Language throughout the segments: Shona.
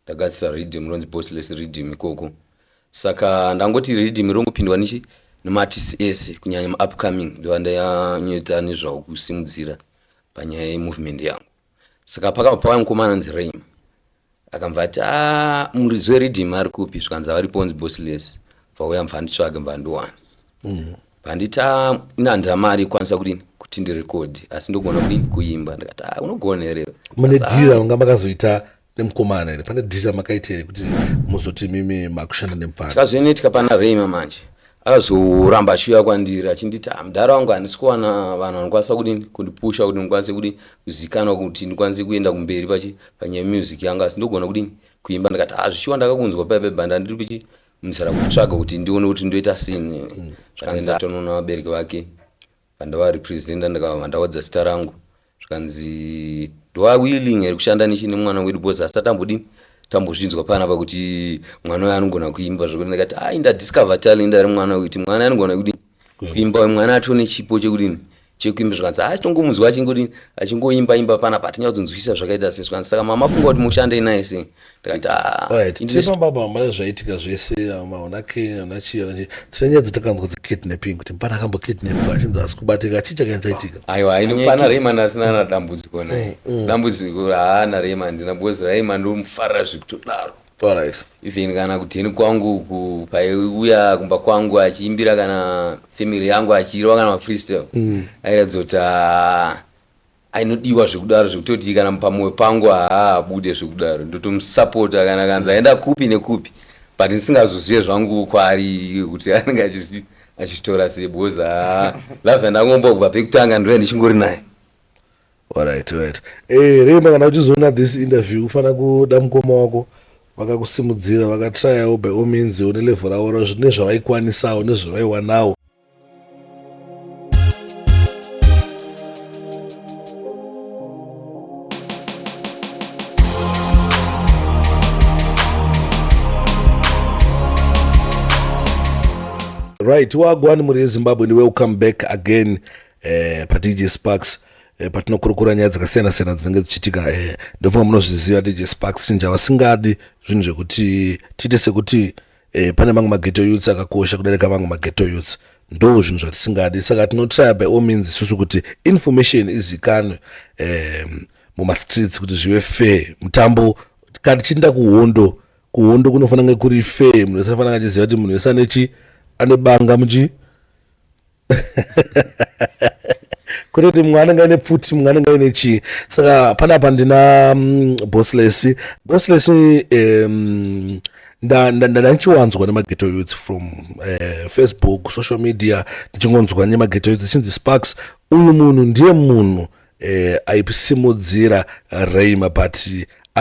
ndagadzira rhythm ronzi bossless rhythm ikoko. Saka ndangoti rhythm rongopindwa nematisi ese kunyanya upcoming ndo ndanyota nezvawo kusimudzira panyaya yemovement yangu. Saka pakabva mukomana anzi Raymer akamva ati muridzi werhythm ari kupi, zvikanzi varipo onzi bossless. Pauya mva nditsvage mva ndiwana. Panditi ina handina mari ikwanisa kuti ndirekodi asi ndogona kuimba. Ndikati unogona here. Mune dhira manga makazoita nemukomana here, pane dhira makaita here kuti muzoti mimi makushanda nemufana? Tikazoinetika pana Raymer manje akazoramba achiuya kwandiri achinditi mudhara wangu handisi kuwana vanhu vanokwanisa kundipusha kuti ndikwanise kuzikanwa kuti ndikwanise kuenda kumberi panyaya music yangu asi ndogona kuimba. Ndikati zvichiwa ndakakunzwa paibhebhanda ndiri muzara kutsvaga kuti ndione kuti ndoita sini. Zvakanzi atonoona vabereki vake pandavarepresenta ndikabva ndawadza zita rangu zvikanzi ndowa willing here kushanda nechine mwana wedu because asati tambozvinzwa panapa kuti mwana uyu anogona kuimba zvekuti ndikati ndadiscover talent ari mwana uyu kuti mwana anogona kuimba, mwana atone chipo chekuimba. Zvikanzi chitongomunzwa achingoimba panapa atinyakutonzwisisa zvakaita sei. Zvikanzi saka mama afunga kuti mushande naye sei. Ndikati tipambaba mara zvaitika zvese maonake anachi tisenyedza takanzwa kidnapping kuti mpana akambokidnapwa achinzi asi kubatika chicha kanzaitika. Aiwa inopana Raymer ndasina na dambudziko naye. Dambudziko haana Raymer handina because Raymer ndomufarira zvekutodaro. Alright. Even kana kuteni kwangu paiuya kumba kwangu achiimbira kana family yangu achirwa kana freestyle airadzota ainodiwa zvekudaro zvekutoti kana pamoyo pangu abude zvekudaro ndotomusupporta kana kanzi aenda kupi nekupi but ndisingazozive zvangu kwari kuti anenge achitora sei because love ndangomba kubva pekutanga ndo ndichingori naye. Alright. Raymer kana uchizoona this interview ufana kuda mukoma wako vakakusimudzira vakatrayawo by all means une level ravo nezvavaikwanisawo nezvavaiwanawo. Right, wagwani muri yeZimbabwe and welcome back again pa DJ Sparks. Patinokurukura nyaya dzakasiyana-siyana dzinenge dzichiitika. Ndofunga munozviziva DJ Sparks chinja vasingadi zvinhu zvekuti tiite sekuti pane mamwe maghetto youths akakosha kudarika mamwe maghetto youths, ndo zvinhu zvatisingadi. Saka tinotraya by all means isusu kuti information izikanwe mumastreets kuti zvive fair. Mutambo kana tichienda kuhondo kunofanira kunge kuri fair. Munhu wese anofanira achiziva kuti munhu wese ane banga kuti mwana ngaine pfuti mwana ngaine chii. Saka panapa ndina bossless ndanchiwanzwa nemaghetto youths from Facebook, social media, ndichingonzwa nemaghetto youths chinzi Sparks uyu munhu ndiye munhu aisimudzira Raymer, but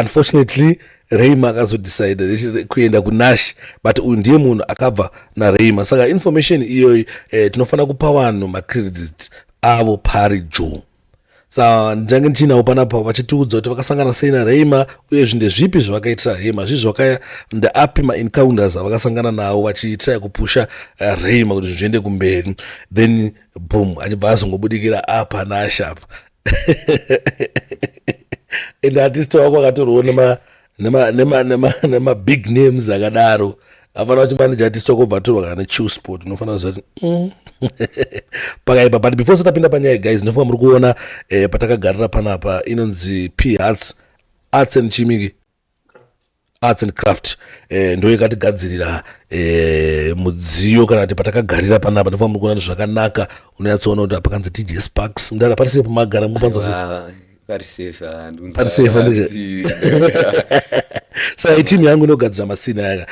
unfortunately Raymer akazodecide kuenda kuNash, but uyu ndiye munhu akabva naRaymer. Saka information iyoyi tinofanira kupa vanhu macredit avo pari Joe. Saka ndinge ndichinawo panapa vachitiudza kuti vakasangana sei naRaymer uyezve ndezvipi zvavakaitira Raymer, zvizvi ndeapi maencounters avakasangana nawo vachiitira kupusha Raymer kuti zviende kumberi, then boom achibva azongobudikira apa Nash apa. And artist wako akatorwa nema big names akadaro afana kuti manager artist wako bvatorwa kana Chill Sport unofanira kuziva kuti pakaipa. But before sitapinda panyaya guys, ndofunga muri kuona patakagarira panapa inonzi P Arts and Chimiki Arts and Craft ndo yakatigadzirira mudziyo kana kuti patakagarira panapa ndofunga muri kuona zvakanaka. Unonyatsoona kuti pakanzi DJ Sparks ndara parise pamagara mupanza parisafe. Saka team yangu inogadzira masina yaka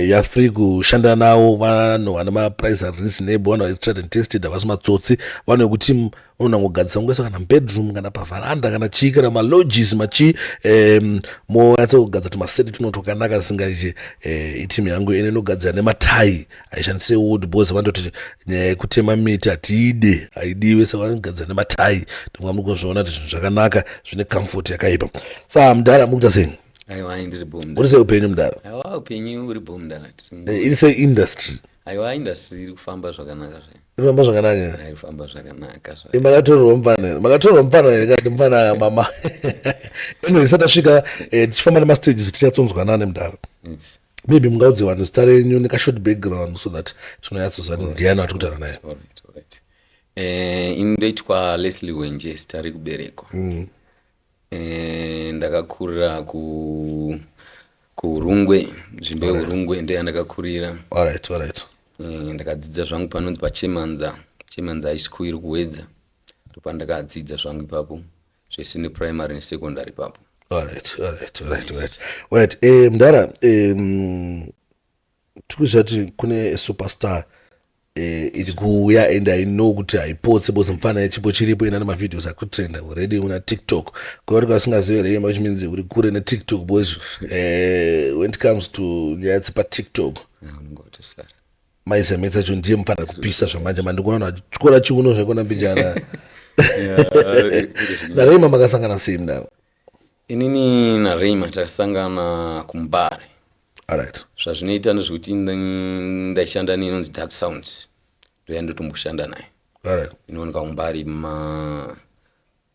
yafree kushanda nawo vanhu vane maprice ari reasonable, vanhu vari tried and tested, havasi matsotsi, vanhu vekuti unongogadzisa ungesa kana bedroom kana pavaranda kana chii kana malodges machii moyatsogadzira tumaseti tunotokanaka zisingaiche. Team yangu ine inogadzira nematai aishandise wood because vandoti kutema miti haidiwe, saka vanogadzira nematai. Ndinga mukuzviona kuti zvinhu zvakanaka zvine comfort yakaipa. Saka mudhara mukuita sei? Aiwa ndiri boom. Uri sei upenyu mudhara? Aiwa upenyu uri boom dana. Iri sei industry? Aiwa industry iri kufamba zvakanaka zvai. Rifamba zvakanaka. Rifamba zvakanaka. Makatorwa mupana ngati mupana mama. Eno isati asvika tichifamba nemastages tichatsonzwana nemudaro. Maybe mungaudziwa zita renyu nekashort background so that tinonyatsoziva kuti ndiani watikutaura naye. Inoitwa Leslie Wenje, zita rekuberekwa. Ndakakurira kuRungwe, nzvimbo yeUrungwe ndiyo yandakakurira. Alright. Ndakadzidza zvangu panonzi paChemanza High School iri kuwedza. Ndopandakadzidza zvangu ipapo zvesenior primary nesecondary ipapo. Alright. Mudara, tikuziva kuti kune superstar iri kuuya and I know kuti haipotse because mufana chipo chiripo ina nemavideos akutrenda already una TikTok. Kwa kuti kasingazive Raymer which means uri kure neTikTok because when it comes to nyaya dzepaTikTok maizemetsa cho ndiye mufana kupisa zvamanje mandikuona chikora chiuno zvakona mbijana. naRaymer makasangana sei mudaro? Inini naRaymer takasangana kuMbare. Alright. Zvazvinoita ndezvekuti ndaishanda inonzi Dark Sounds ndoyandotomboshanda naye. Alright. Inooneka kuMbare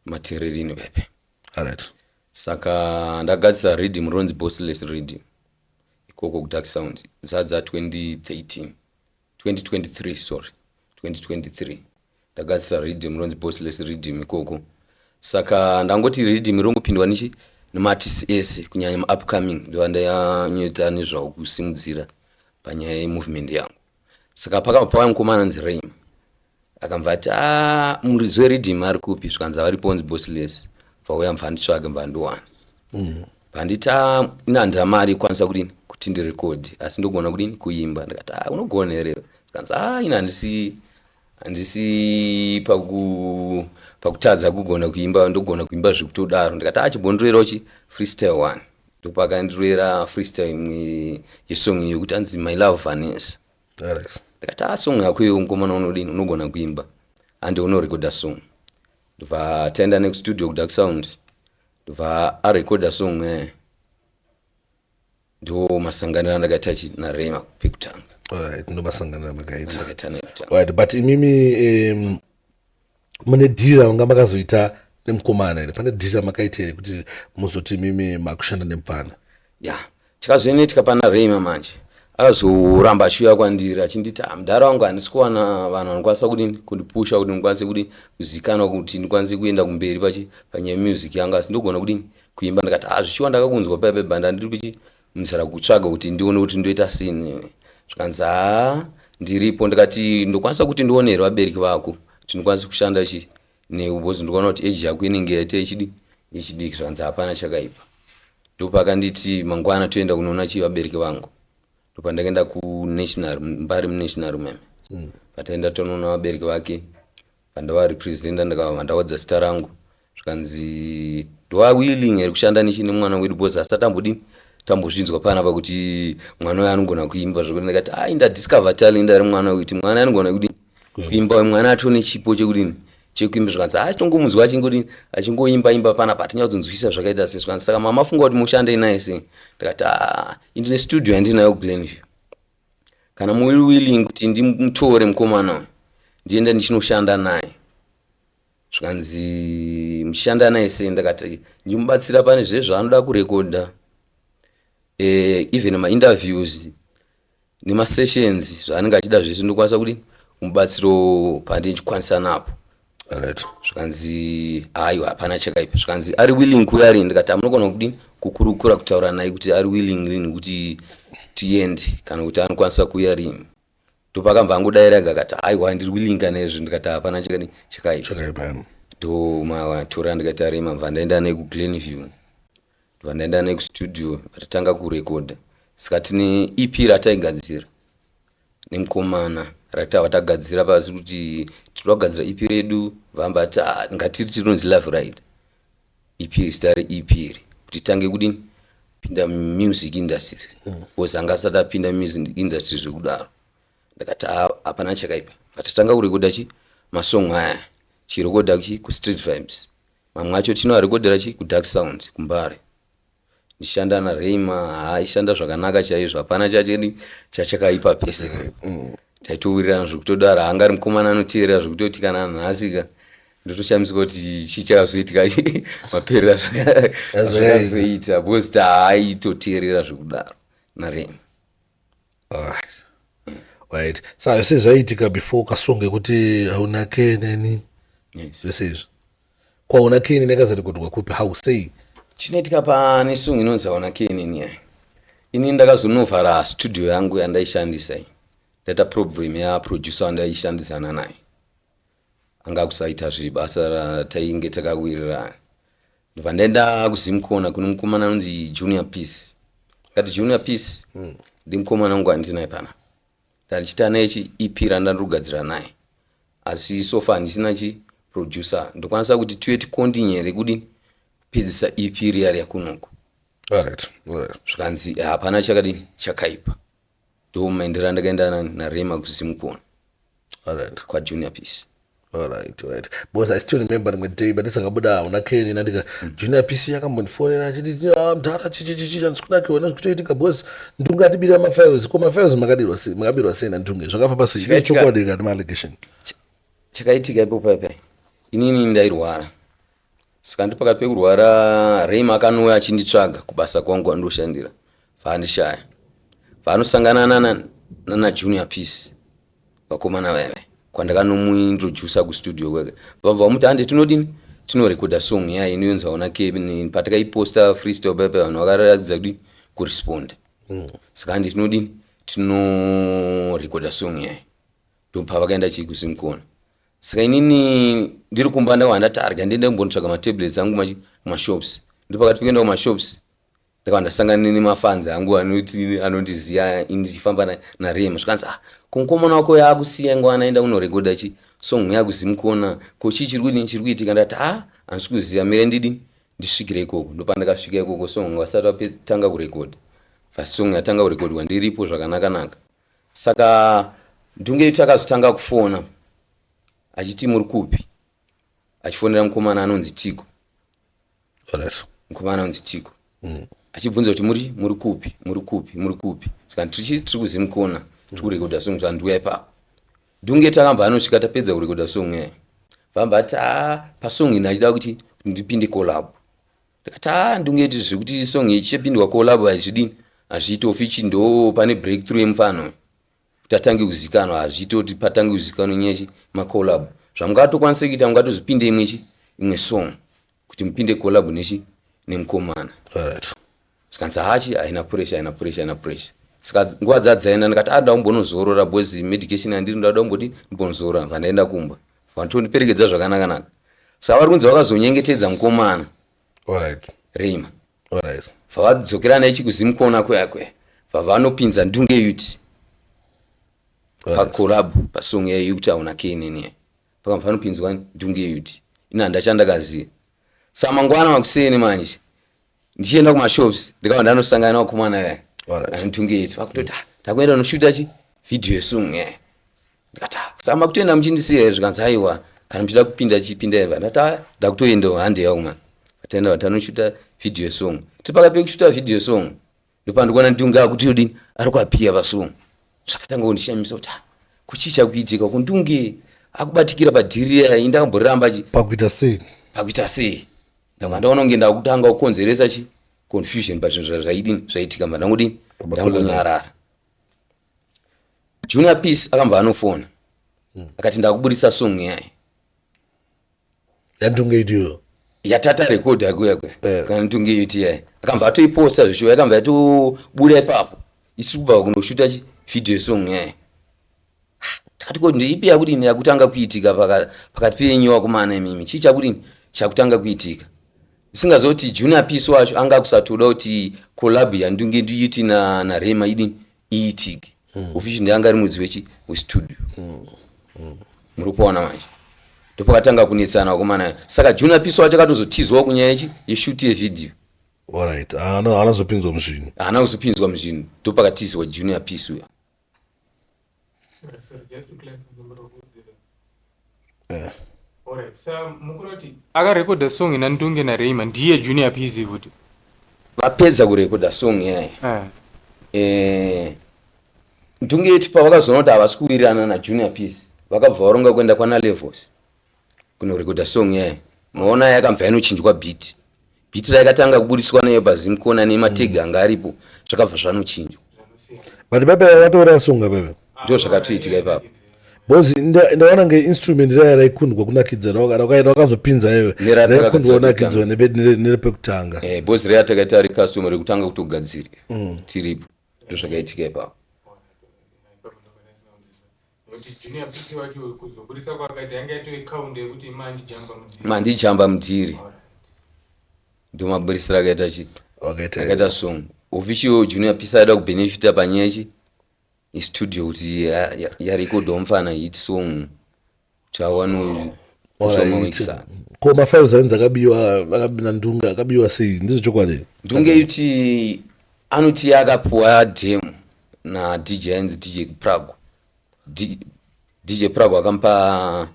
matererini pepe. Alright. Saka ndagadzisa rhythm ronzi Bossless Rhythm ikoko kuDark Sound zadza 2023 ndagadzisa rhythm ronzi Bossless Rhythm ikoko. Saka ndangoti rhythm irongopindwa nematisi ese kunyanya upcoming ndovandanyota nezvavo kusimudzira panyaya yemovement yangu. Saka pakapa mukomana anzi Raymer akamva ati muridzi werhythm ari kupi, zvikanzi varipo onzi Bossless, vauya mfanditsvage mbandiwana. Banditi inandira mari ikwanisa kuti ndirekodhi asi ndogona kuimba. Ndikati unogona here? Zvikanzi ina handisi pakutadza kugona kuimba, ndogona kuimba zvikutodaro. Ndikati chibondirerawo freestyle 1. Ndopakandirera freestyle imwe yesong iyo kuti anzi My Love Vanessa. Ndikati song yako iyo mukomana unogona kuimba ande unorekodha song. Ndobva taenda nekustudio kuDark Sound ndobva arekodha song ndo masanganiro andakaita naRaymer pekutanga. Alright, ndo masanganiro makaita. Alright, but imimi mune dhira manga makazoita nemukomana here? Pane dhira makaita here kuti muzoti mimi makushanda nemufana? Chikazoitika pana Raymer manje azoramba achiuya kwandiri achinditi mudhara wangu handisi kuwana vanhu vanokwanisa kundipusha kuti ndikwanise kuzikanwa kuti ndikwanise kuenda kumberi panyaya music yangu asi ndogona kuimba. Ndikati zvichiwa ndakakunzwa paipa bhanda ndiri muzara kutsvaga kuti ndione kuti ndoita sini. Zvikanzi ndiripo. Ndikati ndokwanisa kuti ndionere vabereki vako kuti ndikwanise kushanda neubozi ndikuona kuti age yako inenge yaita ichidiki. Zvikanzi hapana chakaipa. Ndopakanditi mangwana toenda kunoona vabereki vangu. Ndopandakaenda kuNational Mbari muNational meme. Pataenda tonoona vabereki vake pandavarepresenta ndakavandawadza zita rangu. Zvikanzi ndowa willing here kushanda nemwana wedu because asati tambozvinzwa panapa kuti mwana uyu anogona kuimba zvekuti ndikati ndadiscover talent ari mwana uyu kuti mwana anogona kuimba, mwana atone chipo chekuimba. Zvikanzi chitongomunzwa achingoimba panapa atinyatsonzwisisa zvakaita sei. Zvikanzi saka mama afunga kuti mushande naye sei? Ndikati ndine studio yandinayo kuGlenview, kana muri willing kuti ndimutore mukomana uyu ndienda ndichinoshanda naye. Zvikanzi mushanda naye sei? Ndakati ndimubatsira pane zvaanoda kurekodha, even interviews nemasessions zvaanenge achida zvese ndokwanisa kumubatsiro pandinchikwanisa napo. Zvikanzi hapana chakaipa. Zvikanzi ari willing kuuya rini? Ndikati munogona kukurukura kutaura naye kuti ari willing rini kuti tiende kana kuti anokwanisa kuuya rini. Ndopakabva angodairaga akati ndiri willing nezvo. Ndikati hapana chakaipa. Ndomatora ndikati Raymer mva ndaenda naye kuGlenview, ndaenda naye kustudio tatanga kurekodha. Saka tine EP rataigadzira nemukomana ratagadzira pasi kuti tiragadzira EP redu vambati ngatiri tinonzi Love Ride. EP stari EP iri kuti tange pinda music industry because angasati apinda music industry zvekudaro. Ndakati hapana chakaipa. Patatanga kurekodha masong aya chirekodha kuStreet Vibes, mamwe acho tinoarekodhera kuDark Sound kuMbare. Ndishanda naRaymer aishanda zvakanaka chaizvo, hapana chachakaipa pese. taitowirirana zvekutodara anga ari mukomana anoteerera zvekutoti kana nhasika ndotoshamisika kuti chichakazoitika maperera zvakazoita because taaitoteerera zvekudaro naRaymer. Right. Saka sezvaitika before kasonge kuti hauna keneni. Yes. Zvisizvo. Kwauna keneni akazati kuti wakupi how say. Chinoitika pane song inonzi hauna keneni yayi. Ini ndakazonovhara studio yangu yandaishandisa. Data problem ya producer wandaishandisana naye. Anga kusaita zvibasa ratainge takawirirana. Ndobva ndaenda kuZimkona kuno mukomana unonzi Junior Peace. Kati Junior Peace ndimukomana wangu andinaye pana. Ndachita naye EP randandogadzira naye. Asi so far ndisina producer. Ndokwanisa kuti tiwe tikondinyere kudi pedzisa EP riyari yakunoko. Alright. Zvikanzi hapana chakaipa. Ndo maendera ndakaenda naRaymer kuZimkona. Alright. Kwa Junior Peace. Alright. Because I still remember the day, but this akabuda una Kenya ndika Junior PC yakambonifona chiti mdara chichi ndisikuna kuona kutoitika because ndunga tibira mafiles kuma files makabirwa sena ndunge zvakafa pasi chokwadi kana allegation chakaitika ipo pepe inini ndairwara saka ndipakati pekurwara Raymer akanouya achinditsvaga kubasa kwangu andoshandira vandishaya vanosangana na Junior Peace vakomana veve kwandakanomuintroduce kustudio kwake vabva vamuti hande tinodini tinorekoda song yayi inonzi hauna keneni patakaiposta freestyle pepe vanhu vakaratidza kuti kuresponda saka hande tinodini tinorekoda song yayi ndopa vakaenda kuZimkona saka inini ndiri kumba ndakawanda ndiende kumbotsvaga matablets angu kumashops ndipakati pekuenda kumashops ndakawandasangana nemafanzi angu anondiziya indifamba naRaymer zvikanzi kumukomana wako yakusiya ngo anaenda kunorekoda song yakuZimkona ko chiri kuitika ndati handisi kuziya mire ndidi ndisvikire ikoko ndopandakasvika ikoko song vasati vapetanga kurekoda song yatanga kurekodwa ndiripo zvakanaka saka ndunge takazotanga kufona achiti muri kupi achifonera mukomana anonzi Tiko. Alright. Mukomana anonzi Tiko achibvunza kuti muri kupi saka tiri kuZimkona tiri kurekoda song zvandiuya ipapo ndunge takamba anosvika tapedza kurekoda song yayi vamba ati pasong ina achida kuti ndipinde collab ndikati ndunge zvekuti song iyi ichipindwa collab hazviitofi ndo pane breakthrough yemufano kuti atange kuzikanwa hazviitoti patange kuzikanwa nyechi macollab zvamungatokwanisa kuita mungatozopinde imwe song kuti mupinde collab nemukomana. Alright. Zvikanzi haina pressure saka nguva dzadzaenda ndikati ndauda kumbonozorora because medication yandiri ndauda kumboti ndimbonozorora vandaenda kumba vantondiperekedza zvakanaka saka vari kunzi vakazonyengetedza mukomana Raymer vavadzokera naye kuZimkona kweyakweya vavanopinza ndunge yuti pacollab pasong yayi kuti hauna keneni yayi pakamva vanopinzwa ndunge yuti ina ndachandakaziya saka mangwana makuseni manje ndichienda kumashops ndikava ndanosangana nakomana yayi ndunge yuti vakutoti takuenda noshuta video song yayi ndikati saka makutoenda muchindisiya zvikanzi aiwa kana muchida kupinda chipinda ndati ndakutoenda hande yangu man ataenda vatanoshuta video song tipakati pekushuta video song ndopandikuona ndunge akuti odini ari kuapia pasong zvakatanga kundishamisa kuti kuchicha kuitika kundunge akubatikira padhiri yayi ndakamboramba pakuita sei ndanga ndaona kunge ndakutanga kukonzeresa confusion pazvinhu zvaitika mandangodi ndangonyarara. Junior Peace akamba anofona akati ndakubudisa song yayi yandunge idiyo yatata record yakwe kana ndunge yuti yayi akamba atoiposta zvisho akamba atobuda ipapo isubva kunoshuta video song yayi takati kuti ndiipi yakudini yakutanga kuitika pakati penyu wakomana mimi chichakudini chakutanga kuitika isingazoti Junior Peace wacho anga kusatoda kuti collab yandunge ndiyiti na Raymer idini iitike officially ndanga ari mudzi westudio murikuona manje ndopakatanga kunetsana wakomana saka Junior Peace wacho akatozotizwa kunyaya yeshoot yevideo. Alright, anazopinzwa muzvinhu anazopinzwa muzvinhu ndopakatizwa Junior Peace uya. Just to clarify the number of words. Alright, so mukuroti akarekoda song ina ndunge na Raymer ndiye Junior Peace kuti vapedza kurekoda song yayi ndungeti pavakazoona kuti havasi kuwirirana najunior peace vakabva varonga kuenda kwana levels kunorekodha song yayo. maona yakabva inochinjwa beat raikatanga kubudiswa nayo pazimkona nemategi anga aripo zvakabva zvanochinjwa. but pepe vatora songa pepe ndio zvakatoitika ipapo. bozi ndaona ngeinstrument raya raikundwa kunakidza rakazopinza iyeyo raikundwa kunakidzwa nerepekutanga. bozi raya takaita ari custom rekutanga kutogadzira tiripo ndio zvakaitika ipapo. mandijamba mutiri ndio maburisiro akaita chi akaita song official junior peace aida kubenefita panyechi istudio kuti yarekodwa mufana hit song chawano kusomawekisa ko ma5000 akabiwa akabina ndunga akabiwa sei ndizo chokwadi ndunge yuti anoti akapuwa demo na DJ and DJ Prague DJ Prague akampa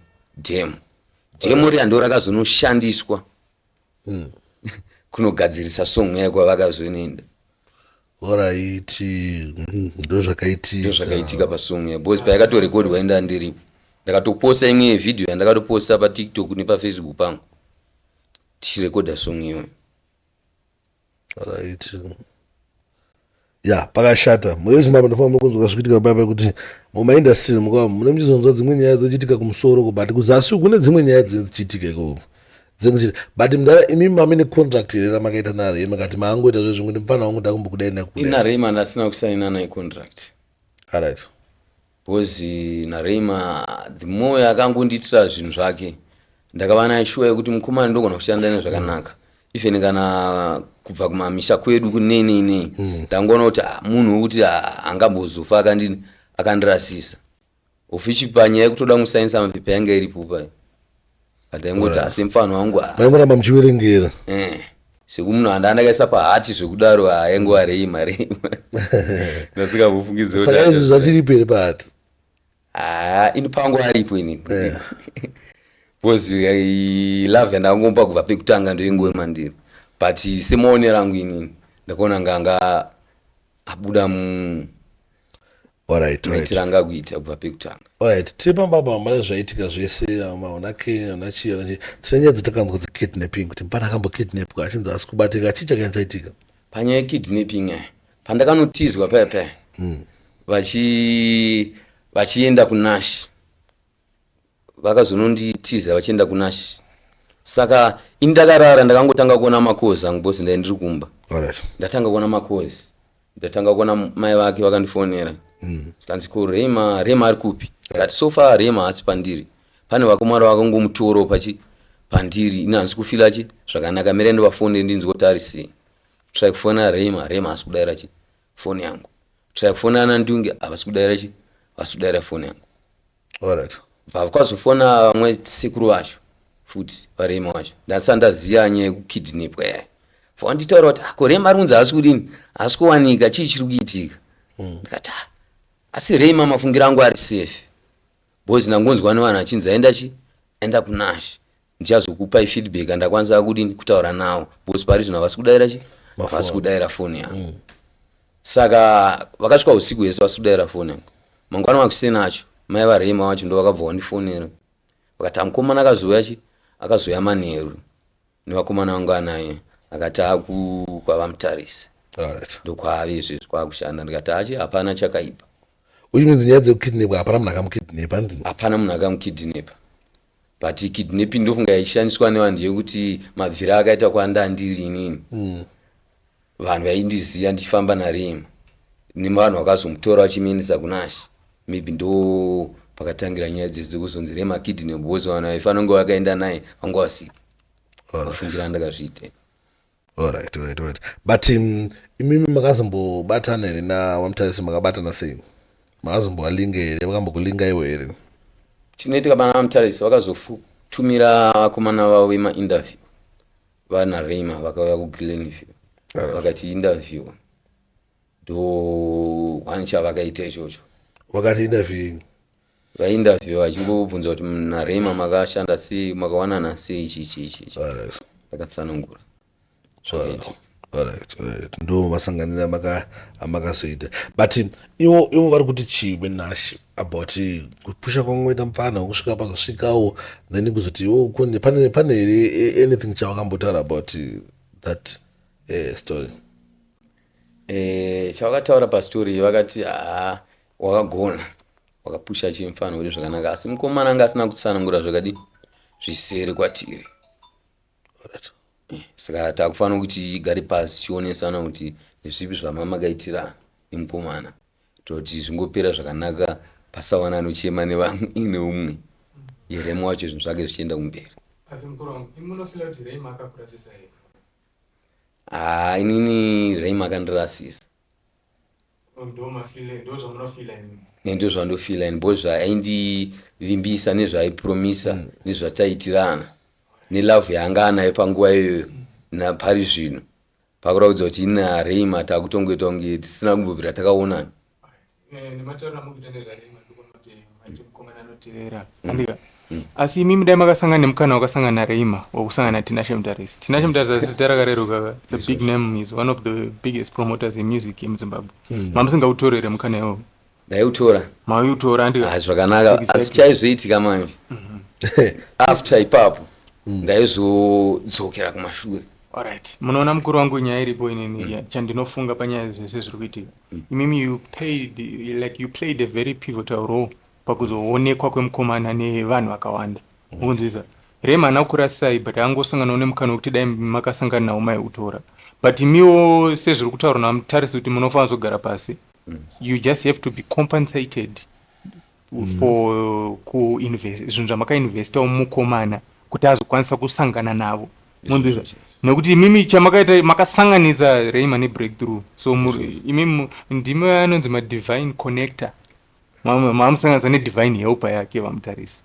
demo ri ando rakazonoshandiswa kunogadzirisa song yayo kwavakazoenda. alright ndo zvakaitika pasong yayo bosi payakatorekodwa enda ndiripo ndakatoposta imwe video yandakatoposta paTikTok nepafacebook pangu tichirekodha song iyoyo. alright ya pakashata murezimbabwe ndofana kunzwa zvichiitika papa kuti mumaindastry mune muchizonzwa dzimwe nyaya dzochitika kumusoro but kuzasi kune dzimwe nyaya dzichiitika ikoko but mdara imi mamine contract here ramakaita nare makati maangoita zvezvimwe ndimufana wangu ndakumbokudai nekudai. ina Raymer ndasina kusaina naye contract. alright bozi na Raymer the more akangondiitira zvinhu zvake ndakava naye shuwa yekuti mukomana ndogona kushanda naye zvakanaka even kana kubva kumamisha kwedu kunene ndangoona kuti munhu wekuti angambozofa akandirasisa ofichi panyaya yekutoda kusainisa mapepa yanga iripo payo ndaingoti asi mufano wangu vaingoramba muchiverengera sekumunhu andandakaisa pahati zvekudaro aingova Raymer ndasikambofungidza saka izvi zvachiripo here pahati ini pangu aripo ini bozi love yandangomba kubva pekutanga ndoingove mandiri but semaonero angu inini ndakaona nganga abuda maitiro anga kuita kubva pekutanga. alright tiri pambaba mara zvaitika zvese maonake anachii tisenyaya dzatakanzwa dzekidnapping kuti mupana akambokidnapwa achinzi asi kubatika chii chakanga chaitika panyaya yekidnapping pandakanotizwa paya vachienda kuNash vakazononditiza vachienda kuNash saka ini ndakarara ndakangotanga kuona makozi angu bosi ndaindiri kumba ndatanga kuona makozi ndatanga kuona mai vake vakandifonera kanzi ko Raymer ari kupi ngati so far Raymer asi pandiri pane vakomara vakangomutoro pandiri ina hanzi kufila zvakanaka mere ndovafone ndinzwa kuti ari sei try kufona Raymer asi kudayira foni yangu try kufona Nandunge havasi kudayira vasi kudayira foni yangu. alright vakazofona vamwe sekuru vacho futi vaRaymer vacho ndasandaziya nyaya yekukidnapwa yayo vanditaura kuti ko Raymer ari kunzi asi kudini asi kuwanika chii chiri kuitika ndikati asi Raymer mafungiro angu ari safe bozi ndangonzwa nevanhu achinzi aenda kuNash ndichazokupai feedback andakwanisa kudini kutaura nawo bozi pari zvino havasi kudayira havasi kudayira foni yangu saka vakasvika usiku hwese vasi kudayira foni yangu mangwana makusena acho mai vaRaymer vacho ndo vakabva vandifonera vakati mukomana akazoya manheru nevakomana vangu anaye akati kwavamutarise ndokwave izvezvi kwakushanda ndikati hapana chakaipa. uyu minzi nyaya dzekukidnapwa hapana munhu akamukidnapa hapana munhu akamukidnapa but kidnapping ndofunga yaishandiswa nevanhu yekuti mabvira akaita kwandandiri inini vanhu vaindiziva ndichifamba naRaymer nevanhu vakazomutora vachimuendesa kuNash maybe ndo pakatangira nyaya dzese kuzonzi Raymer kidnap bozi vanhu vaifana kunge vakaenda naye vanga vasipo vafungira ndakazviita. alright but imimi makazombobatana here nawamutarise makabatana sei makazomboalinga here vakambokulinga iwo here chinoitika pana vamutarise vakazotumira vakomana vavo vemainterview vana Raymer vakauya kuGlenview vakati interview ndo kwani chavakaita ichocho vakati interview vainterview vachingobvunza kuti na Raymer makashanda sei makawanana sei chichi ndakatsanangura Alright. Ndo masanganira amakazoita. But iwo vari kuti chii kuNash about kupusha kwamwoita mfana kusvika pazosvikawo then kuzoti pane here anything chawakambotaura about that story? Chavakataura pastori vakati wakagona wakapusha chimfana kuti zvakanaka asi mukomana anga asina kutsanangura zvakadi zvisere kwatiri. Alright. Saka takufanira kuti igare pasi tionesana kuti nezvipi zvamamakaitira nemukomana toti zvingopera zvakanaka pasawana anochema neumwe Raymer wacho zvinhu zvake zvichienda kumberi. Asi mukuru wangu imunofila kuti Raymer akakurasisa here? Inini Raymer akandirasisa. Ndo zvamunofila inini? Ndo zvandofila ini bo zvaindivimbisa nezvaaipromisa nezvataitirana nelove yaanga anayo panguva iyoyo napari zvino pakuraudza kuti ina Raymer takutongoita kunge tisina kumbobvira takaonana. Ndimataura mukuita nezvaRaymer ndikuona kuti mukomana anoteerera. Andika asi imi mudai makasangana nemukana wakasangana naRaymer wakusangana naTinashe Mutarisi. Tinashe Mutarisi zita rakareruka. It's a big name. He's one of the biggest promoters in music in Zimbabwe. Mamusingautorere mukana iwowo? Ndaiutora. Mautora andika? Zvakanaka asi chaizoitika manje after ipapo ndaizodzokera kumashure. Alright. Munoona mukuru wangu nyaya iripo inini chandinofunga panyaya zvese zviri kuitika. Imimi you played a very pivotal role pakuzoonekwa kwemukomana nevanhu vakawanda. Mukunzwisa. Raymer haana kukurasisai but angosanganawo nemukana wekuti dai makasangana nawo maiutora. But imiwo sezviri kutaurwa namutarisi kuti munofanira kuzogara pasi. You just have to be compensated for kuinvest zvinhu zvamakainvestawo mukomana kuti azokwanisa kusangana navo. Mundiza nekuti imimi chamakaita makasanganisa Raymer nebreakthrough. So imimi ndimo anonzi madivine connector. Mamusanganisa nedivine helper yake vamutarisi.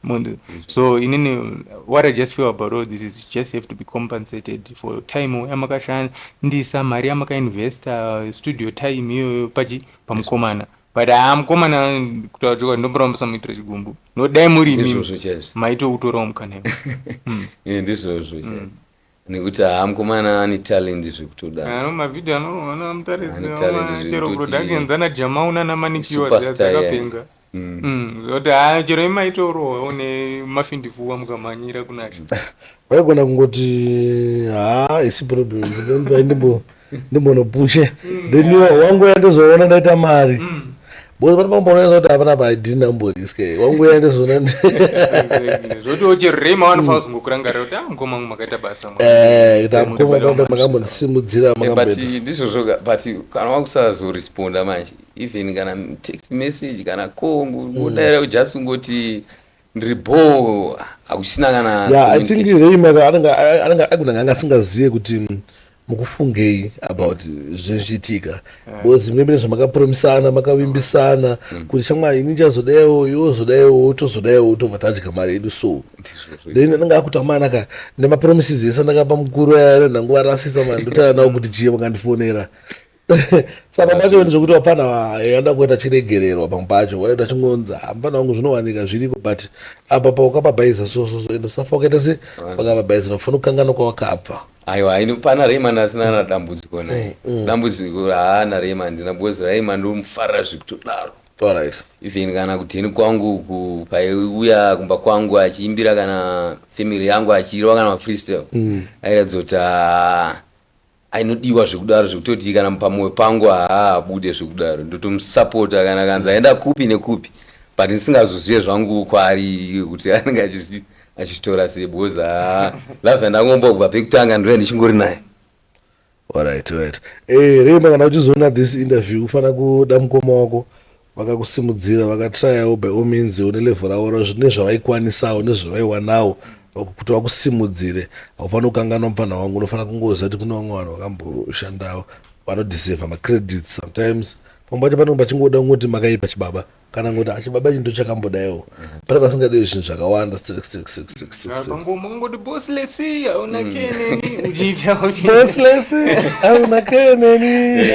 So inini what I just feel about all this is you just have to be compensated for time yamakashandisa mari yamakainvesta studio time iyo pamukomana. But mukomana kutaura chokwadi ndombora musamuitira chigumbu nodai muri imimi maitoutorawo mukana iwo. Ndizvozvo nekuti mukomana ane talent zvekutoda. Mavhidhiyo anoona mutarisi chero productions anajamauna namanikiwa dzakapenga. Zoti chero imaitorowo nemafindivhuwa mukamanyira kuNash. Vaigona kungoti isi problem ndimbonopushe then wangu yandozoona ndaita mari bozi panopamboonesa kuti hapana paidhina mboriske wangu yandozoona zvotiwo chero Raymer wanofanira kuzongokurangarira kuti mukoma wangu makaita basa makambondisimudzira but ndizvozvo but kana wakusazoresponda manje even kana text message kana kongo udaira just ungoti ndiribo hakuchina kana I think Raymer anenge asingazive kuti mukufungei about zvezvichitika because mune zvamakapromisana makavimbisana kuti shamwari ini chazodayo iwo zodayo tozodayo tobva tadya mari yedu so then anenge akutamanaka nemapromises ese andakapa mukuru yare ndanguva rasisa mandotaura nawo kuti chiye makandifonera saka pacho ndizvokuti wapfana anda kuita chiregererwa pamwe pacho waraita chingonza mufana wangu zvinowanika zviriko but apa paukapabhaisa so ende usafa wakaita se wakapabhaisa unofana kukangana kwawakabva. Aiwa ini pana Raymer asina na dambudziko naye. Dambudziko haana Raymer ndina because Raymer ndomufarira zvekutodaro. Alright. Even kana kuteni kwangu paiuya kumba kwangu achiimbira kana family yangu achirwa kana freestyle. Aidzota ainodiwa zvekudaro zvekutoti kana pamoyo pangu abude zvekudaro ndotomusupporta kana kanza aenda kupi nekupi. But ndisingazozive zvangu kwari kuti anenge achitora sei because love ndangombokubva pekutanga ndiwe ndichingori naye. Alright. Raymer kana uchizoona this interview ufana kuda mukoma wako vakakusimudzira vakatryawo by all means one level ravo nezvavaikwanisawo nezvavaiwanawo kuti vakusimudzire haufani kukanganwa mufana wangu unofana kungoziva kuti kune vamwe vanhu vakamboshandawo vanodeserva macredits sometimes pamwe pacho panenge pachingoda kungoti makaipa chibaba kana ngoti achibaba chindo chakambodayo pane pasingadiwe zvinhu zvakawanda pangomongoti bossless hauna keneni uchiita bossless hauna keneni.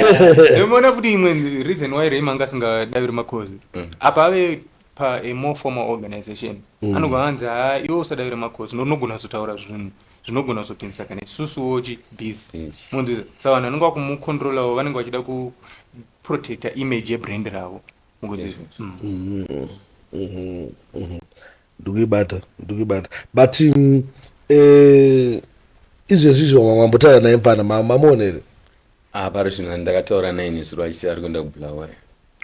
Ndinoona kuti imwe reason why Raymer angasingadaviri makozi apa ave pa a more formal organization anogona kunzi iwe usadavira makozi ndonogona kuzotaura zvinhu zvinogona kuzopindisa kana isusuwo busy munhu saka vanhu vanenge vakumucontrolawo vanenge vachida kuprotecta image yebrand ravo mukuziva. Ndikuibata but izvezvizvo mambotaura naye mfana mamuonere pari zvino ndakataura naye nesuro achiti ari kuenda kubulawayo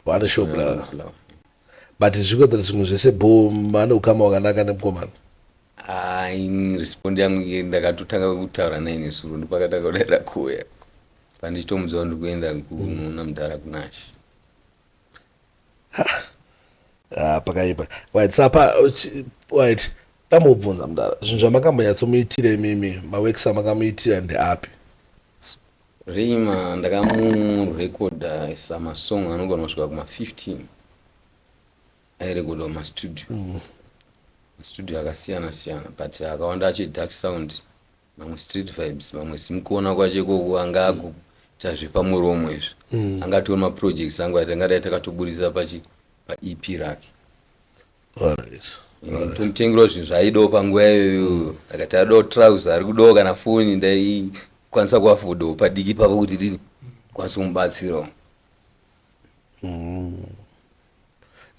waneshobula but zvikodhara zvimwe zvese bo mane ukama wakanaka nemukomana. Respondi yangu ndakatotanga kutaura naye nesuro ndopakatanga kudaira kuuya pandichitomudzawo ndiri kuenda kunoona mudhara kuNash. Pakaipa right sapa right tamubvunza mudhara zvinhu zvamakamboyatsomuitira imimi maworks amakamuitira ndeapi? Raymer ndakamurekodha samasong anogona kusvika kuma-15 airekodwa mumastudio mastudio akasiyana siyana but akawanda acho dark sound, mamwe street vibes, mamwe simukuona kwacho ikoko anga agoita zvepamuromo izvo angationa maprojects angu atingadai takatoburisa paep rake. Tomutengerawo zvinhu zvaidawo panguva iyoyo akati adawo trouser ari kudawo kana foni ndaikwanisa kuafodhawo padiki papo kuti tiri kwanisa kumubatsirawo.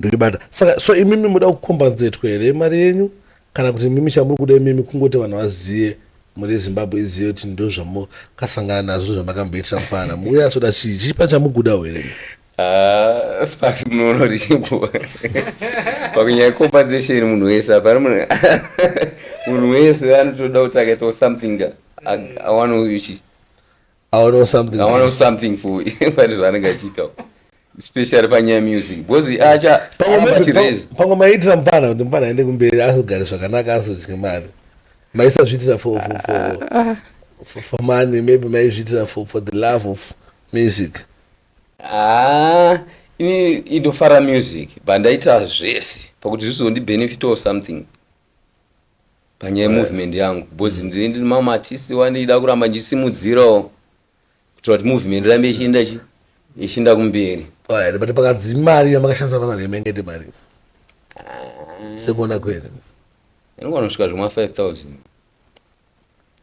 Ndikibata saka so imimi muda kukombanzetwa here mari yenyu kana kuti mimi chamuri kuda imimi kungoti vanhu vazive muri Zimbabwe izive kuti ndo zvamukasangana nazvo zvamakamboitira mufana muya soda chichipa chamugudawo here? Sparks munoona kuti chikuwa pakunyaya compensation munhu wese apari munhu wese anotoda kuti akaitawo something I want to something for pane zvaanenge achiitawo especially panyaya music because pamwe maitira mufana kuti mufana aende kumberi azogare zvakanaka azodye mari maisazviitira for money, maybe maizviitira for the love of music. Indofara music but ndaita zvese pakuti zvizondi or something panyaya movement yangu because ndiri mamwe artist wanida kuramba ndichisimudzirawo kuitira kuti movement rambe ichienda kumberi. But pakadzi mari yamakashandisa pana remengete mari sekuona kwete inogona kusvika zvima 5,000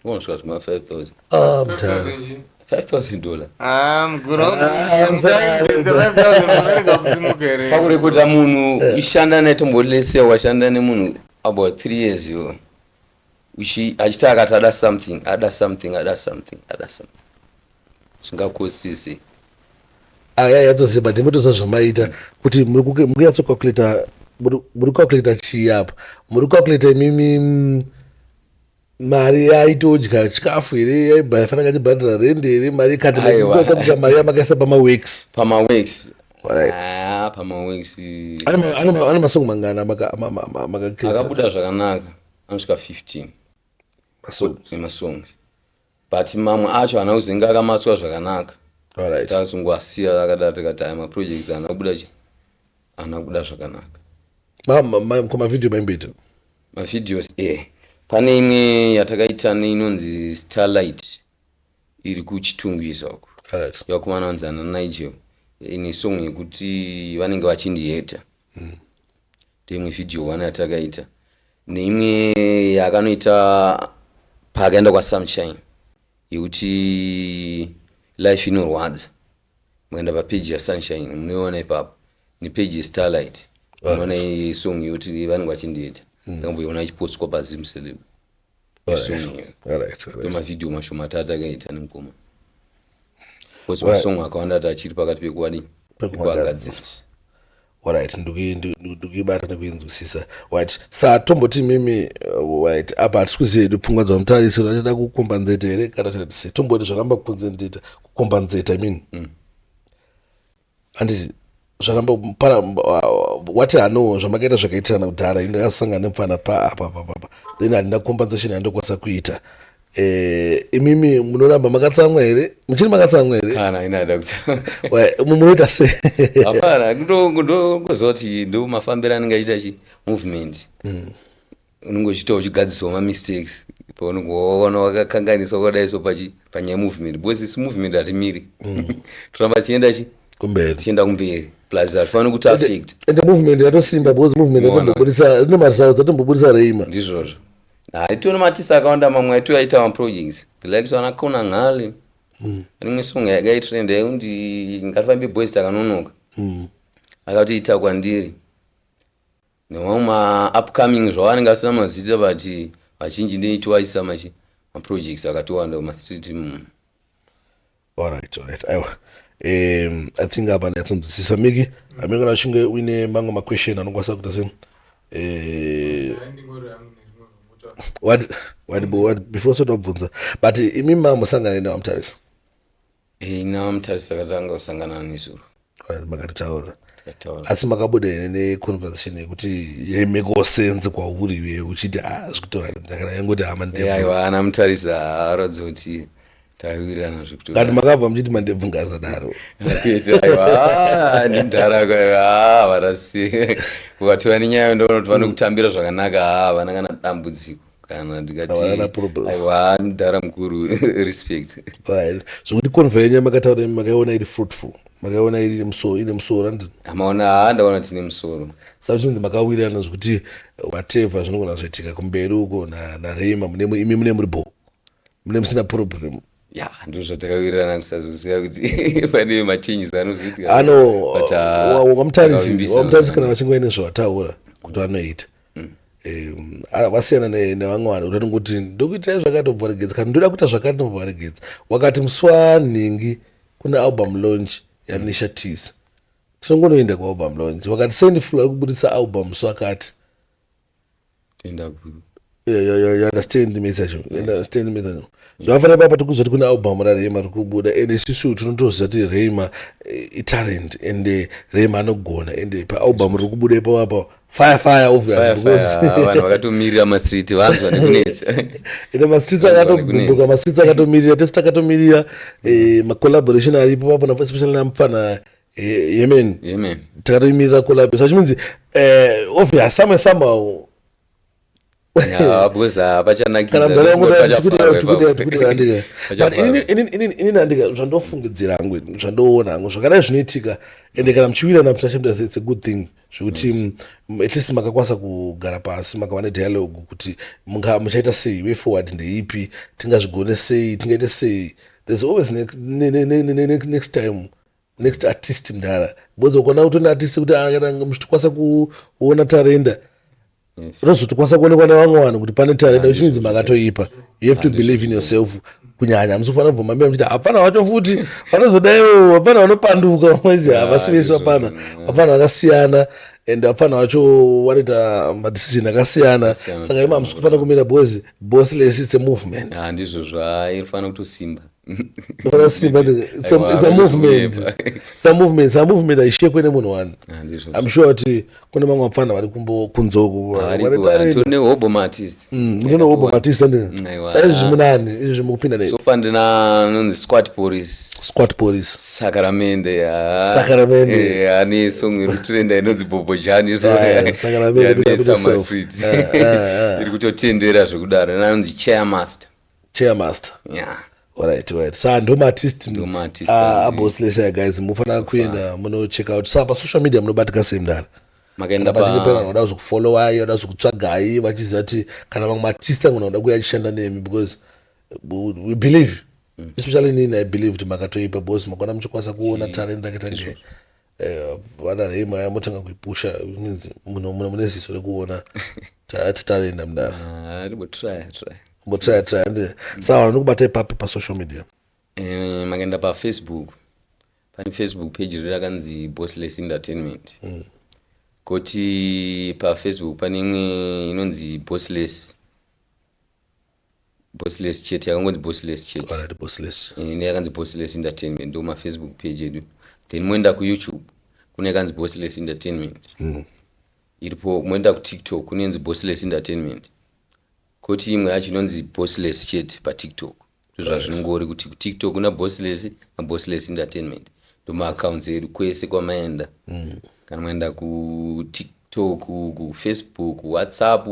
$5,000 pakurekota munhu ishanda naitombolese washanda nemunhu about 3 years yo achiti akati ada something zvingakosise yatsoziva ndimotoza zvamaita kuti muri calculata chii apa muri calculata imimi mari yaitodya chikafu here yaifanira chibhandira rende here mari kati mari yamakaisa pamaworks ane masongo mangana akabuda zvakanaka anosvika 15 emasongs but mamwe acho ana kuzenga akamaswa zvakanaka takazongoasiya akadaro tikati aya maprojects anakuda zvakanaka. Mavideo maimboita mavideos pane imwe yatakaita inonzi Starlight iri kuchitungwiza uko yakumana wanzana Nigel ine song yekuti vanenge vachindiyeta ndeimwe video 1 yatakaita neimwe yakanoita paakaenda kwaSunshine yekuti life inorwadza muenda papage yaSunshine munoiona ipapo nepage yeStarlight unoona song yekuti vanenge vachindiyeta ndamboiona ichipostwa pazimceleb mavideo mashoma tatakaita nemukoma because masong akawanda achiri pakati pekuagadzirisa. Alright, ndikuibata nekuinzwisisa. Right, tomboti mimi right apa hatikuziye pfungwa dzamutarisi achida kukombenzeta here kana kuti tomboti zvaramba kukombenzeta anditi zvaramba para wati ano zvamakaita zvakaitirana kudhara indakasangana nemufana apa then handina compensation yandokwanisa kuita. Imimi munoramba makatsamwa here muchiri makatsamwa here kana inada munoita sei? Hapana ndongozoti ndo mafambiro anenge achiita movement unongochitawo uchigadziswa mistakes paunongoona wakakanganiswa kwadaiswa panyaya movement because isi movement hatimiri toramba tichienda kumberi plus hatifaniri kuti affect ende movement yatosimba because movement yatomboburisa ino maresults atombobudisa Raymer ndizvozvo aitiona matisa akawanda mamwe aito aita maprojects like so anakona ngale rimwe song yakaitrend yekuti ngatifambe boys takanonoka akatoita kwandiri nemamwe upcoming zvavanenge asina mazita but vazhinji ndinoitovaisa maprojects akatowanda mastreet. Alright. Aiwa. I think apa ndatsonzisisa Meek. Amengana uchinge uine mamwe maquestion anokwanisa kuita sei. What before sort of bvunza. But imi musangana nevamutarisa. Namutarisa takatanga kusangana nesuro. Makatotaura. Asi makabuda neconversation yekuti yaimeka sense kwauri iwe uchiti zvikutora ndakana yangoti hama ndebvu. Aiwa anamutarisa aratidza kuti tawirirana zvekutora. Kandi makabva muchiti mandebvu ngasadaro. Aiwa ndindara kwa varasi kuvatova nenyaya ndonoti vanokutambira zvakanaka vana kana dambudziko kana ndikati aiwa ndara mukuru respect. Zvokuti convenya makataura makaiona iri fruitful. Makaona ine musoro ndini amaona ndaona tine musoro saka chinzi makawirirana zvokuti whatever zvinogona zvoitika kumberi uko naRaymer imi mune muri bo mune musina problem ndozvatakawirirana kusazoziva kuti pane machanges anozoitika wamutarisi kana vachingoine zvavataura kuti vanoita vasiyana nevamwe vanhu utanongoti ndokuitai zvakati mbvaregedza kana ndoda kuita zvakati mbvaregedza wakati musi wanhingi kuna album launch yandichiti tinongonoenda kualbum launch wakati sendifula kubudisa album swakati you understand message zvavafanira papa tikuzoti kuna album raRaymer rikubuda ende isusu tinotoziva kuti Raymer italent ende Raymer anogona ende paalbum rikubuda ipapo fire obviously vanhu vakatomirira mastreet vanzwa nekunetsa ende mastreets akatogumbuka mastreets akatomirira tese takatomirira macollaboration aripo papo especially namufana Yemen takatomirira collab so chimeans obvious somehow because pachanakira ini nandika zvandofungidzira hangu zvandoona hangu zvakadai zvinoitika ende kana muchiwirana muchachemda it's a good thing zvokuti at least makakwanisa kugara pasi makava nedialogue kuti muchaita sei way forward ndeipi tingazvigone sei tingaita sei there's always next time next artist mudhara because ukona kutona artist kuti muchitokwanisa kuona tarenda rozotokwanisa kuonekwa nevamwe vanhu kuti pane tarenda which means makatoipa you have to believe in yourself kunyanya musofanira kubvumambira muchiti hapana vacho futi vanozodaiwo hapana vanopanduka mwezi havasi vese hapana vakasiyana and hapana vacho vanoita madecision akasiyana saka ima hamusi kufanira kumira bossless it's a movement ndizvo zvainofanira kutosimba it's a movement haishekwe nemunhu wani I'm sure kuti kune mamwe mafana vari kunzoko tone hobo artist saizvi zvimunani izvi zvimukupinda nei sofa ndinanonzi squat police sakaramende ane song iri kutrenda inonzi bobojani yanetsa mastreet iri kutotendera zvekudaro nanonzi chairmaster Alright. So ndomaartist abossless guys mufanira kuenda muno check out sa pa social media munobatika semndara makaenda vanoda kuzofollowa vanoda kuzokutsvagai vachiziva kuti kana vamwe artist anoda kuuya achishanda nemi because we believe especially nini I believe kuti makatoipa because makona muchikwanisa kuona talent akaita nge vana Raymer yamotanga kuipusha means muno mune ziso rekuona talent mudara try sawa nokubata ipapi pasocial media makaenda pafacebook pane facebook page rakanzi bossless entertainment koti pafacebook pane imwe inonzi bossless chat yakangonzi bossless chat yakanzi bossless entertainment ndo mafacebook page edu then moenda kuyoutube kune yakanzi bossless entertainment iripo moenda kutiktok kunenzi bossless entertainment koti imwe yacho inonzi bossless chat patiktok zvazvinongori kuti kutiktok kuna bossless nabossless entertainment ndomaaccounts edu kwese kwamaenda kana maenda kutiktok kufacebook whatsapp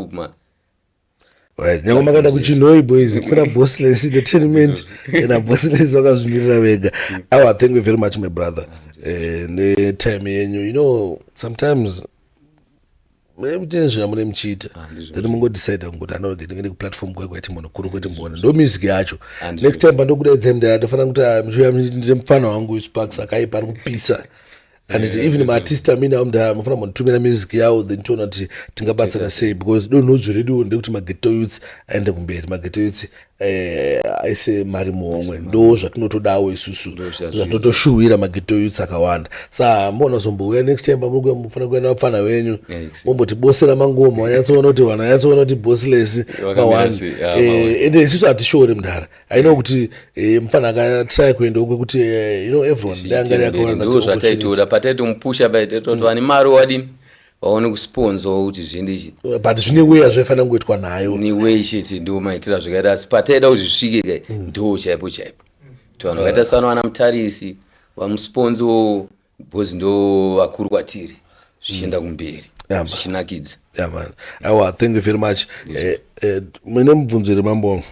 nyange makaenda kuchinhoi boys kuna bossless entertainment na bossless vakazvimirira vega. Thank you very much my brother. Ne time yenyu, you know, sometimes mtenzvina mune muchiita then mungodecide kuti anoende kuplatform kwekwaiti munokuru kwete mbona ndo music yacho next time pandokudaidze mndaya ndofana kuti ndire mufana wangu Sparks akaipa ari kupisa and even maartist amini amda mufana munotumira music yawo then tiona kuti tingabatsana sei because donho zveredu ndekuti mageto youths aende kumberi mageto youths aise mari muomwe ndo zvatinotodawo isusu zvatotoshuhira mageto youths akawanda saa mbona zombouya next time pamuri mufana kuenda vapfana venyu mombotibosera mangoma wanyatsoona kuti vanhu vanyatsoona kuti bossless kawanda ende isusu hatishore mndara aino kuti mufana akatry kuenda kwekuti everyone ndangari akawanda ndo zvataitoda pataitomupusha paitaitoti vane mari wadini vaone kusponzo kuti zvindichi but zvine way azvaifana kungoitwa nayo ni way chete ndo maitira zvakaita asi pataida kuti zvisvike kai ndo chaipo chaipo kuti vanhu vakaita sana vana mutarisi vamusponzo because ndo vakuru kwatiri zvichienda kumberi zvichinakidza man awa thank you very much mune mubvunzo remambo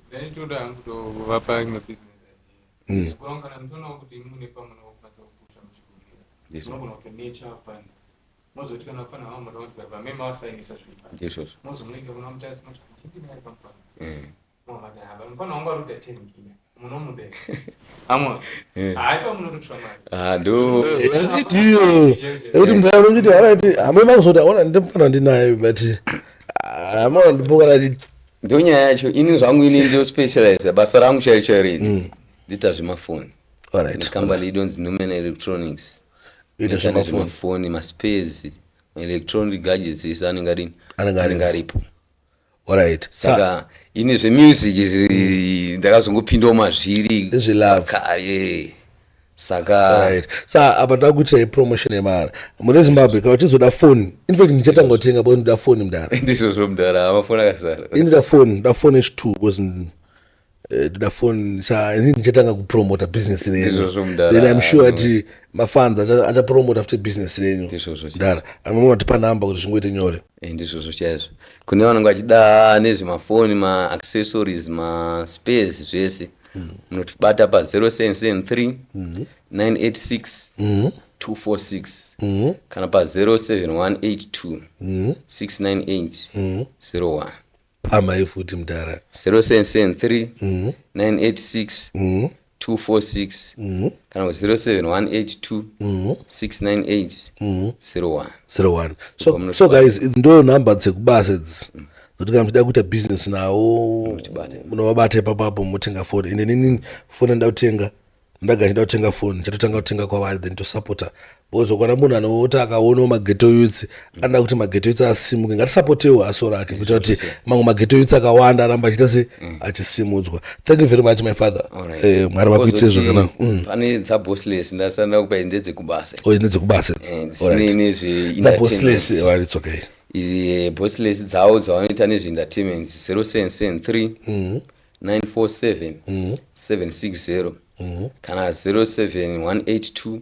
ndaitoda hangu kutovapa imwe business kurangana mtonawo kuti mune pamunokwanisa kupusha muchikumbira munogona kuti nature fund mozoti kana kufana hama mutawanti vamema vasainisa zvipa mozo munenge muna mutarisi moti chindinai pamufana mwamada hava mufana wangu ari kuita 10 kina munomude amwa haipa munototura mari ndo itiyo ekuti mndaya unoti alright hamwe kuzoti aona ndimufana ndinayo but amona ndipokana ndo nyaya yacho ini zvangu ini ndo specialize basa rangu chairi chairi ndita zvemafoni kambani idonzi Numen Electronics ita zvemafoni maspares electronic gadgets ese anenge aripo alright saka ini zvemusic ndakazongopindawo mazviri kare saka sa apa takuita promotion yemari mune Zimbabwe kana tizoda phone in fact ndichatanga kutenga bo ndoda phone mdara ndizvo mdara amafoni akasara ndoda phone H2 wasn't the phone sa ndichatanga kupromote business renyu then I'm sure that mafans acha promote after business renyu ndara amwe atipa number kuti zvingoite nyore ndizvo chaizvo kune vanhu vachida nezvemafoni ma accessories ma spares zvese munotibata pa 0773 986 246 kana pa 07182 698 01 pamai futi mdara 0773 986 246 kana 07182 698 01 so guys ndo number dzekubasa zoti kana mtida kuita business nawo munovabata ipapapo motenga phone ende nini phone ndautenga ndagachida kutenga phone chatotanga kutenga kwavari then tosupporta bozo kana munhu anoti akaonawo mageto youths anoda kuti mageto youths asimuke ngatisapotewo aso rake kuita kuti mamwe mageto youths akawanda aramba achiita se achisimudzwa. Thank you very much my father. Mwari vakuitire zvakanaka. Pane dzabossless ndasana kupa ndedzekubasa. Ndedzekubasa. Sine nezve bossless it's okay. Bossless dzawo dzavanoita nezveentertainments 0773 947 760 kana 07182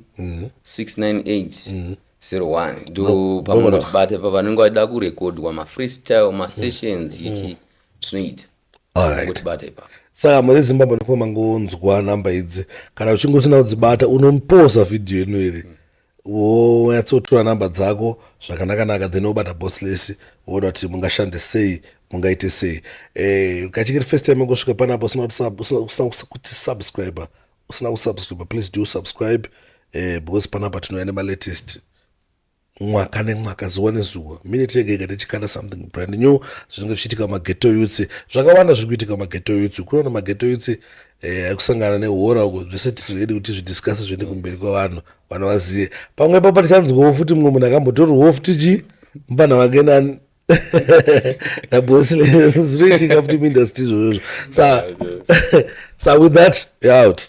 698 01 ndo pamunotibata pavanenge vachida kurekodwa mafreestyle masessions ichi tinoita. Alright. Saka muri Zimbabwe ndipo mangonzwa namba idzi kana uchingosina kudzibata unompoza video ino iri wonyatsotora namba dzako zvakanaka then obata bossless woda kuti mungashande sei mungaite sei. Kachikiri first time ngosvika panapo usina kuti subscriber usina kusubscribe please do subscribe because panapa tinoenda ma latest mwaka nemwaka zuwa nezuwa minute yega tichikanda something brand new zvinenge zvichiitika mageto youths zvakawanda zviri kuitika mageto youths kunoona mageto youths akusangana nehora uko zvese tiri ready kuti zvidiscuss zviende kumberi kwavanhu vanhu vazive pamwe papa tichanzwawo futi mumwe munhu akambotoriwo futi chi mupana wake nani nabossless zvinoitika futi muindustry izvozvo. So with that, you're out.